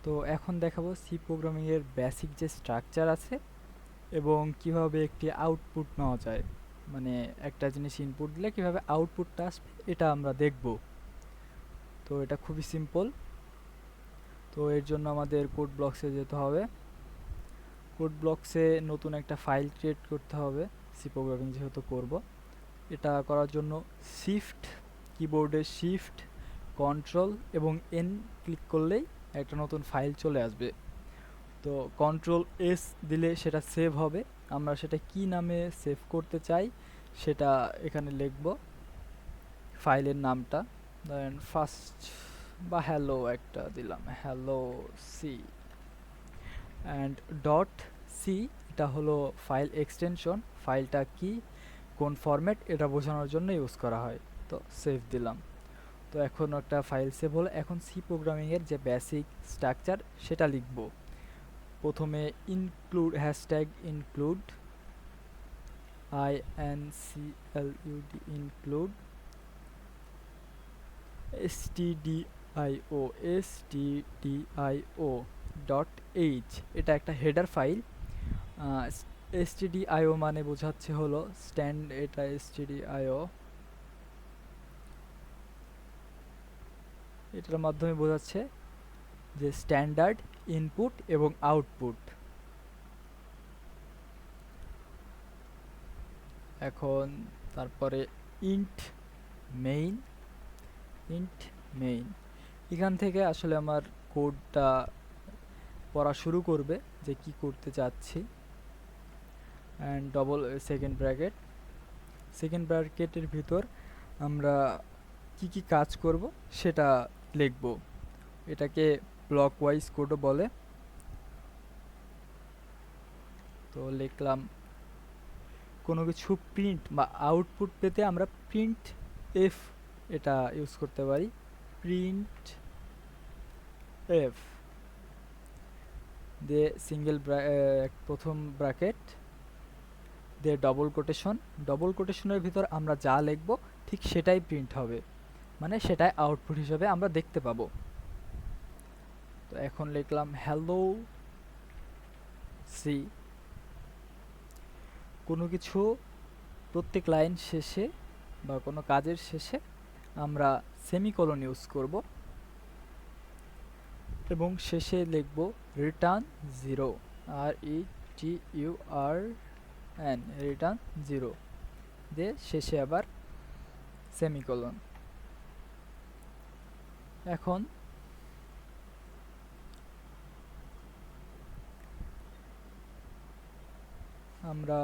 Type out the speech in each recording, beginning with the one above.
তো এখন দেখাবো সি প্রোগ্রামিংয়ের বেসিক যে স্ট্রাকচার আছে এবং কিভাবে একটি আউটপুট নেওয়া যায়, মানে একটা জিনিস ইনপুট দিলে কিভাবে আউটপুটটা আসবে এটা আমরা দেখব। তো এটা খুবই সিম্পল। তো এর জন্য আমাদের কোড ব্লকসে যেতে হবে। কোড ব্লকসে নতুন একটা ফাইল ক্রিয়েট করতে হবে, সি প্রোগ্রামিং যেহেতু করব। এটা করার জন্য শিফট কিবোর্ডে শিফট কন্ট্রোল এবং এন ক্লিক করলেই একটা নতুন ফাইল চলে আসবে। তো কন্ট্রোল এস দিলে সেটা সেভ হবে। আমরা সেটা কি নামে সেভ করতে চাই সেটা এখানে লিখব, ফাইলের নামটা ধরেন ফার্স্ট বা হ্যালো একটা দিলাম, hello C and dot C. এটা হলো ফাইল এক্সটেনশন, ফাইলটা কি কোন ফরম্যাট এটা বোঝানোর জন্য ইউজ করা হয়। তো সেভ দিলাম। তো এখন একটা ফাইল সেভ হলো। এখন সি প্রোগ্রামিংয়ের যে বেসিক স্ট্রাকচার সেটা লিখব। প্রথমে include hashtag include INCLUD include stdio dot H, এটা একটা হেডার ফাইল। stdio মানে বোঝাচ্ছে হলো স্ট্যান্ড, এটা stdio এটার মাধ্যমে বোঝাচ্ছে যে স্ট্যান্ডার্ড ইনপুট এবং আউটপুট। এখন তারপরে ইন্ট মেইন, ইন্ট মেইন এখান থেকে আসলে আমার কোডটা পড়া শুরু করবে যে কি করতে চাচ্ছি। অ্যান্ড ডবল সেকেন্ড ব্র্যাকেটের ভিতর আমরা কি কি কাজ করব সেটা লিখব। এটাকে ব্লক ওয়াইজ কোডও বলে। তো লিখলাম কোনো কিছু প্রিন্ট বা আউটপুট পেতে আমরা প্রিন্ট এফ এটা ইউজ করতে পারি। প্রিন্ট এফ দিয়ে সিঙ্গেল প্রথম ব্র্যাকেট দিয়ে ডবল কোটেশনের ভিতর আমরা যা লিখব ঠিক সেটাই প্রিন্ট হবে, মানে সেটাই আউটপুট হিসেবে আমরা দেখতে পাবো। তো এখন লিখলাম হ্যালো সি। কোনো কিছু প্রত্যেক লাইন শেষে বা কোনো কাজের শেষে আমরা সেমিকোলন ইউজ করব এবং শেষে লিখব return zero, RETURN return zero দিয়ে শেষে আবার সেমিকোলন। এখন আমরা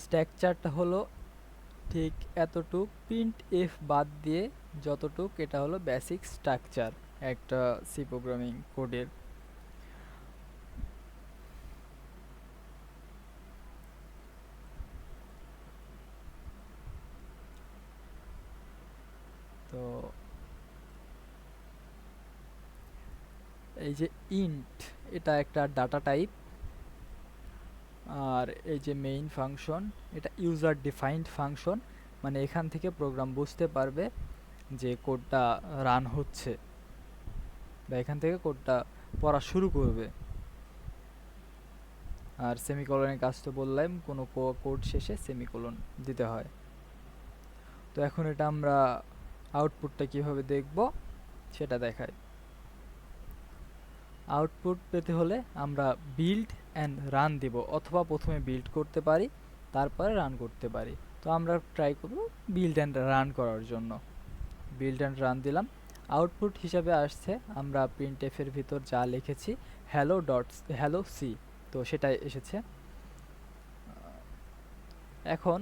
স্ট্রাকচারটা হলো ঠিক এতটুক, প্রিন্ট এফ বাদ দিয়ে যতটুক, এটা হলো বেসিক স্ট্রাকচার একটা সি প্রোগ্রামিং কোডের। তো এই যে ইন্ট, এটা একটা ডাটা টাইপ। আর এই যে মেইন ফাংশন, এটা ইউজার ডিফাইন্ড ফাংশন, মানে এখান থেকে প্রোগ্রাম বুঝতে পারবে যে কোডটা রান হচ্ছে বা এখান থেকে কোডটা পড়া শুরু করবে। আর সেমিকোলনের কাজ তো বললাম, কোনো কোড শেষে সেমিকোলন দিতে হয়। তো এখন এটা আমরা আউটপুটটা কিভাবে দেখব সেটা দেখাই। আউটপুট পেতে হলে আমরা বিল্ড অ্যান্ড রান দিব, অথবা প্রথমে বিল্ড করতে পারি তারপরে রান করতে পারি। তো আমরা ট্রাই করব বিল্ড অ্যান্ড রান করার জন্য। বিল্ড অ্যান্ড রান দিলাম। আউটপুট হিসাবে আসছে আমরা প্রিন্টএফ এর ভিতর যা লিখেছি হ্যালো সি, তো সেটাই এসেছে। এখন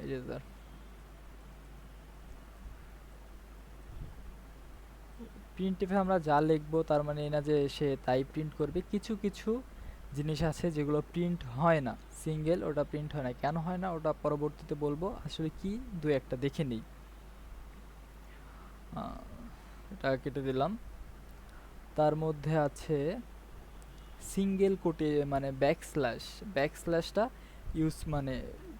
ইরেজার প্রিন্টএফে আমরা যা লিখবো তার মানে এই না যে সে তাই প্রিন্ট করবে। কিছু কিছু জিনিস আছে যেগুলো প্রিন্ট হয় না, সিঙ্গেল ওটা প্রিন্ট হয় না। কেন হয় না ওটা পরবর্তীতে বলবো, আসলে কি দু একটা দেখে নিই। এটা কেটে দিলাম। তার মধ্যে আছে সিঙ্গেল কোটে মানে ব্যাকস্ল্যাশটা ইউজ, মানে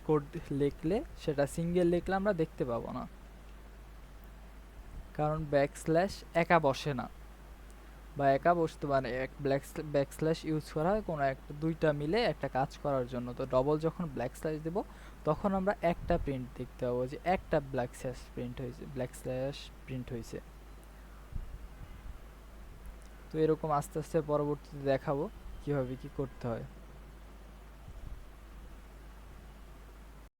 কোড লিখলে সেটা সিঙ্গেল লিখলে আমরা দেখতে পাবো না, কারণ ব্যাকস্ল্যাশ একা বসে না, বা একা বসতে পারে। এক ব্যাকস্ল্যাশ ইউজ করা হয় কোনো একটা দুইটা মিলে একটা কাজ করার জন্য। তো ডবল যখন ব্যাকস্ল্যাশ দেব তখন আমরা একটা প্রিন্ট দেখতে পাবো যে একটা ব্যাকস্ল্যাশ প্রিন্ট হয়েছে। তো এরকম আস্তে আস্তে পরবর্তীতে দেখাবো কিভাবে কি করতে হয়।